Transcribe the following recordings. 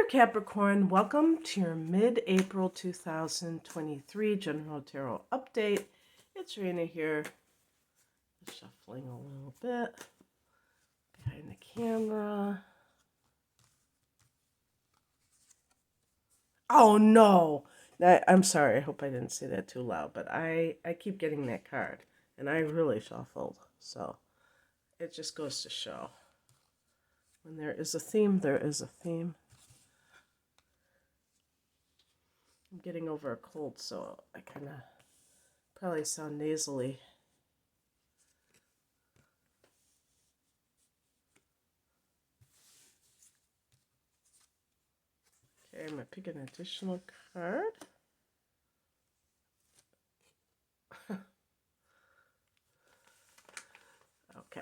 Capricorn, welcome to your mid-April 2023 General Tarot Update. It's Rena here, shuffling a little bit behind the camera. Oh no! I'm sorry, I hope I didn't say that too loud, but I keep getting that card, and I really shuffled, so it just goes to show. When there is a theme, there is a theme. I'm getting over a cold, so I kind of probably sound nasally. Okay, I'm going to pick an additional card. Okay.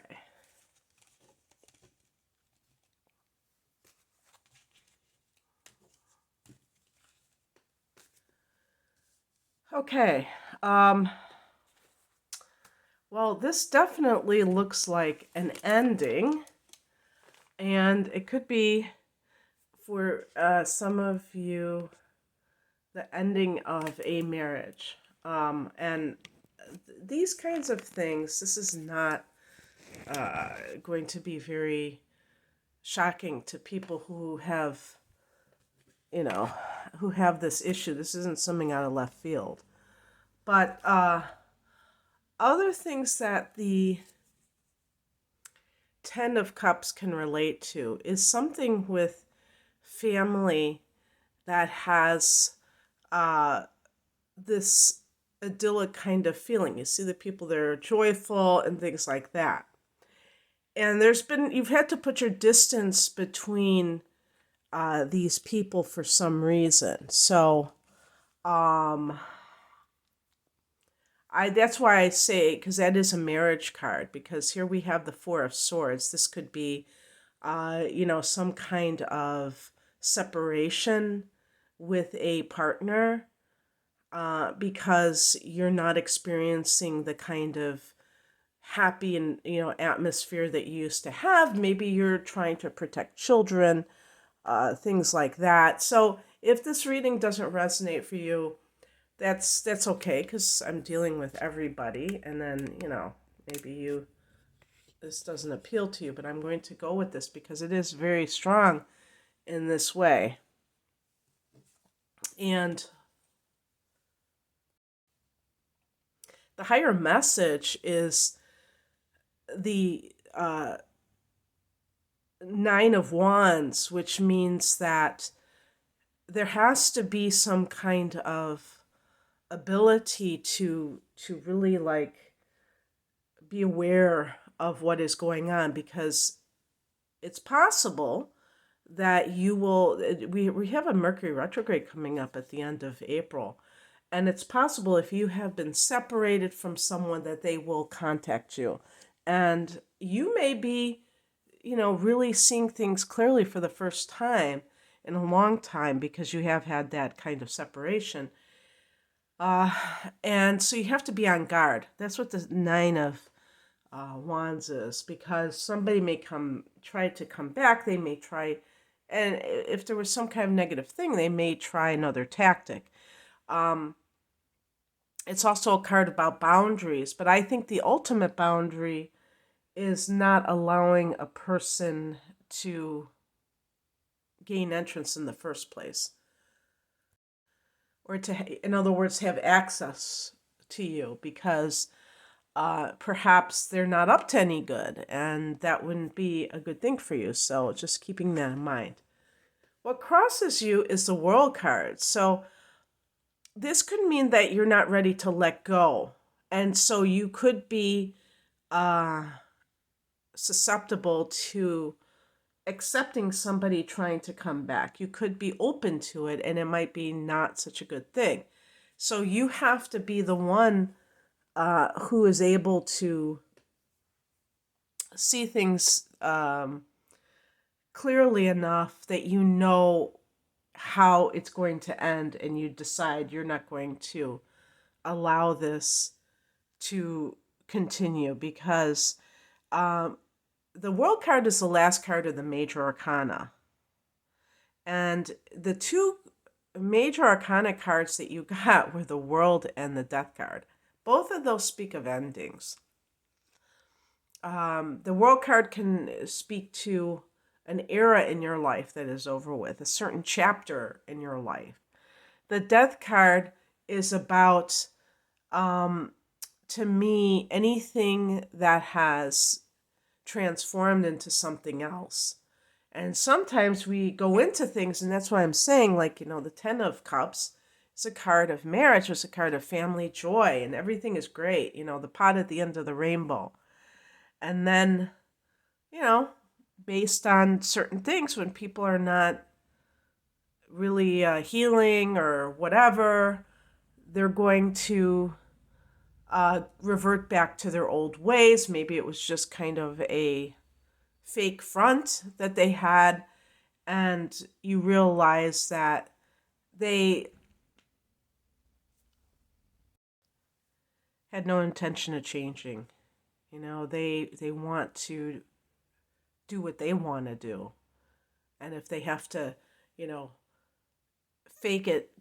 Okay. Well, this definitely looks like an ending, and it could be for some of you the ending of a marriage. And these kinds of things, this is not going to be very shocking to people who have, who have this issue. This isn't something out of left field. But other things that the Ten of Cups can relate to is something with family that has this idyllic kind of feeling. You see the people that are joyful and things like that. And you've had to put your distance between these people for some reason. So, that's why I say, because that is a marriage card, because here we have the Four of Swords. This could be, some kind of separation with a partner because you're not experiencing the kind of happy and atmosphere that you used to have. Maybe you're trying to protect children, things like that. So if this reading doesn't resonate for you, that's okay, because I'm dealing with everybody, and then maybe this doesn't appeal to you, but I'm going to go with this because it is very strong in this way. And the higher message is the Nine of Wands, which means that there has to be some kind of ability to really be aware of what is going on, because it's possible that you will we have a Mercury retrograde coming up at the end of April, and it's possible if you have been separated from someone that they will contact you, and you may be really seeing things clearly for the first time in a long time because you have had that kind of separation. And so you have to be on guard. That's what the Nine of Wands is, because somebody may try to come back. They may try, and if there was some kind of negative thing, they may try another tactic. It's also a card about boundaries, but I think the ultimate boundary is not allowing a person to gain entrance in the first place, or to, in other words, have access to you, because perhaps they're not up to any good, and that wouldn't be a good thing for you. So just keeping that in mind. What crosses you is the World card. So this could mean that you're not ready to let go, and so you could be susceptible to accepting somebody trying to come back. You could be open to it, and it might be not such a good thing. So you have to be the one who is able to see things clearly enough that you know how it's going to end, and you decide you're not going to allow this to continue, because the World card is the last card of the major arcana. And the two major arcana cards that you got were the World and the Death card. Both of those speak of endings. The World card can speak to an era in your life that is over with, a certain chapter in your life. The Death card is about, to me, anything that has transformed into something else. And sometimes we go into things, and that's why I'm saying, like, the Ten of Cups is a card of marriage, it's a card of family joy, and everything is great, the pot at the end of the rainbow. And then, you know, based on certain things, when people are not really healing or whatever, they're going to revert back to their old ways. Maybe it was just kind of a fake front that they had, and you realize that they had no intention of changing. They want to do what they want to do. And if they have to, you know, fake it,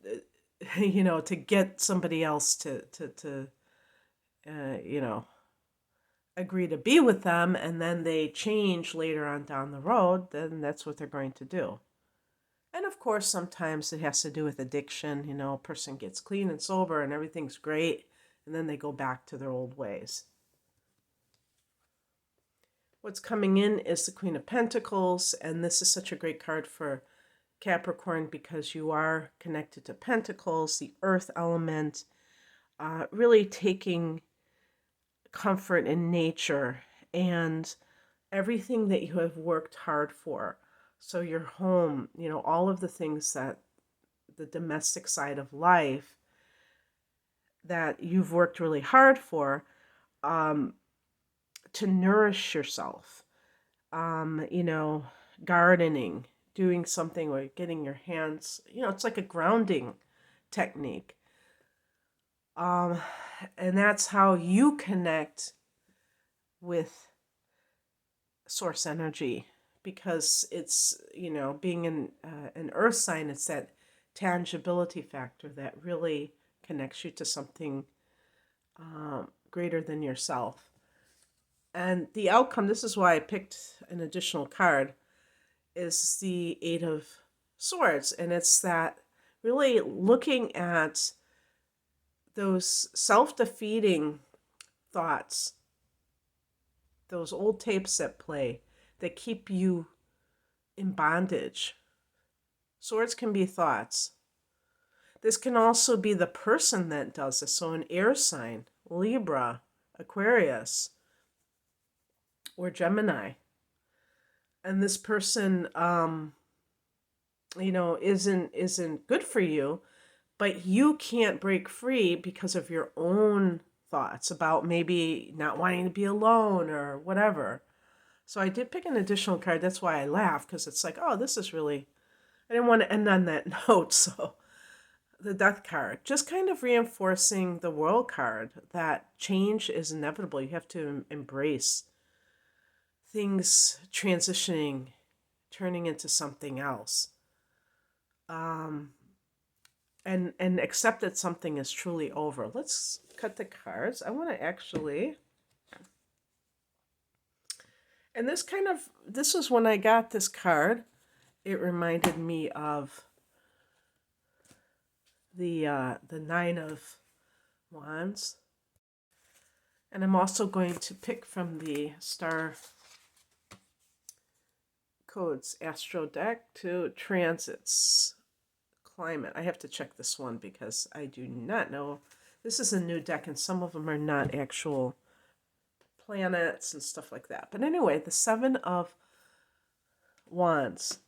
to get somebody else to agree to be with them, and then they change later on down the road, then that's what they're going to do. And of course, sometimes it has to do with addiction. A person gets clean and sober and everything's great, and then they go back to their old ways. What's coming in is the Queen of Pentacles, and this is such a great card for Capricorn because you are connected to Pentacles, the earth element, really taking comfort in nature and everything that you have worked hard for. So your home, all of the things that the domestic side of life that you've worked really hard for, to nourish yourself, gardening, doing something or getting your hands, it's like a grounding technique. And that's how you connect with source energy, because it's, being an earth sign, it's that tangibility factor that really connects you to something greater than yourself. And the outcome, this is why I picked an additional card, is the Eight of Swords. And it's that really looking at those self-defeating thoughts, those old tapes that play, that keep you in bondage. Swords can be thoughts. This can also be the person that does this. So an air sign, Libra, Aquarius, or Gemini. And this person, isn't good for you, but you can't break free because of your own thoughts about maybe not wanting to be alone or whatever. So I did pick an additional card. That's why I laugh, because it's like, oh, this is really, I didn't want to end on that note. So the Death card, just kind of reinforcing the World card, that change is inevitable. You have to embrace things transitioning, turning into something else. And accept that something is truly over. Let's cut the cards. I want to actually, and this was when I got this card. It reminded me of the Nine of Wands. And I'm also going to pick from the Star Codes Astro deck to Transits. Climate. I have to check this one because I do not know. This is a new deck, and some of them are not actual planets and stuff like that. But anyway, the Seven of Wands.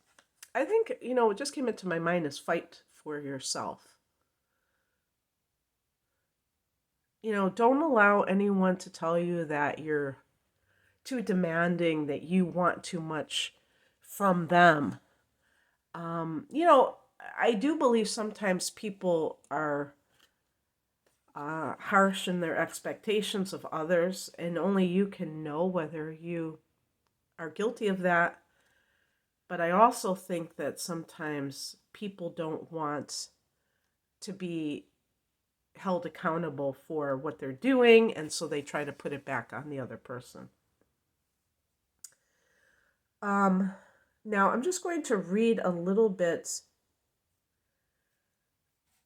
I think, what just came into my mind is fight for yourself. Don't allow anyone to tell you that you're too demanding, that you want too much from them. I do believe sometimes people are harsh in their expectations of others, and only you can know whether you are guilty of that But I also think that sometimes people don't want to be held accountable for what they're doing, and so they try to put it back on the other person. Um, Now, I'm just going to read a little bit.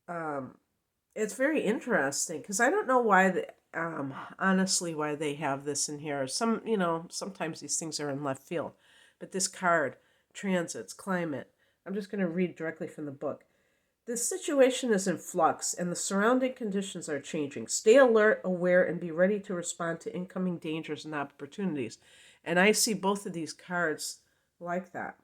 Um, it's very interesting because I don't know why, honestly, why they have this in here. Sometimes these things are in left field. But this card, transits, climate, I'm just going to read directly from the book. This situation is in flux and the surrounding conditions are changing. Stay alert, aware, and be ready to respond to incoming dangers and opportunities. And I see both of these cards like that.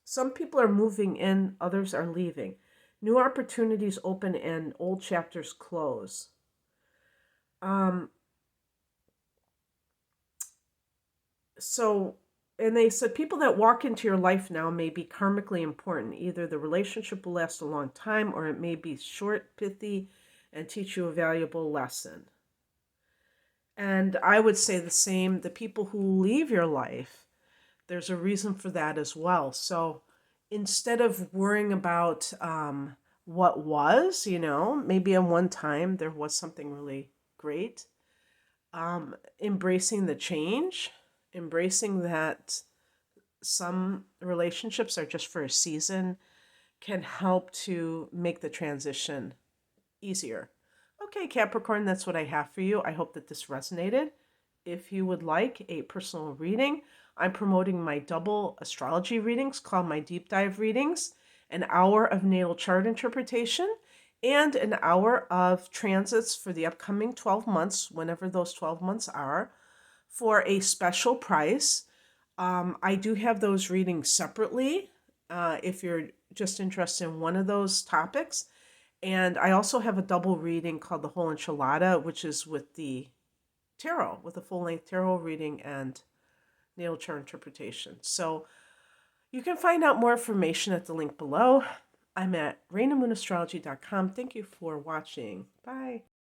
Some people are moving in, others are leaving. New opportunities open and old chapters close. Um, so, and they said people that walk into your life now may be karmically important. Either the relationship will last a long time or it may be short, pithy, and teach you a valuable lesson. And I would say the same, the people who leave your life, there's a reason for that as well. So instead of worrying about what was, maybe at one time there was something really great, embracing the change, embracing that some relationships are just for a season can help to make the transition easier. Okay, Capricorn, that's what I have for you. I hope that this resonated. If you would like a personal reading, I'm promoting my double astrology readings called my deep dive readings, an hour of natal chart interpretation, and an hour of transits for the upcoming 12 months, whenever those 12 months are, for a special price. I do have those readings separately if you're just interested in one of those topics. And I also have a double reading called the Whole Enchilada, which is with the tarot, with a full length tarot reading and natal chart interpretation. So you can find out more information at the link below. I'm at rainamoonastrology.com. Thank you for watching. Bye.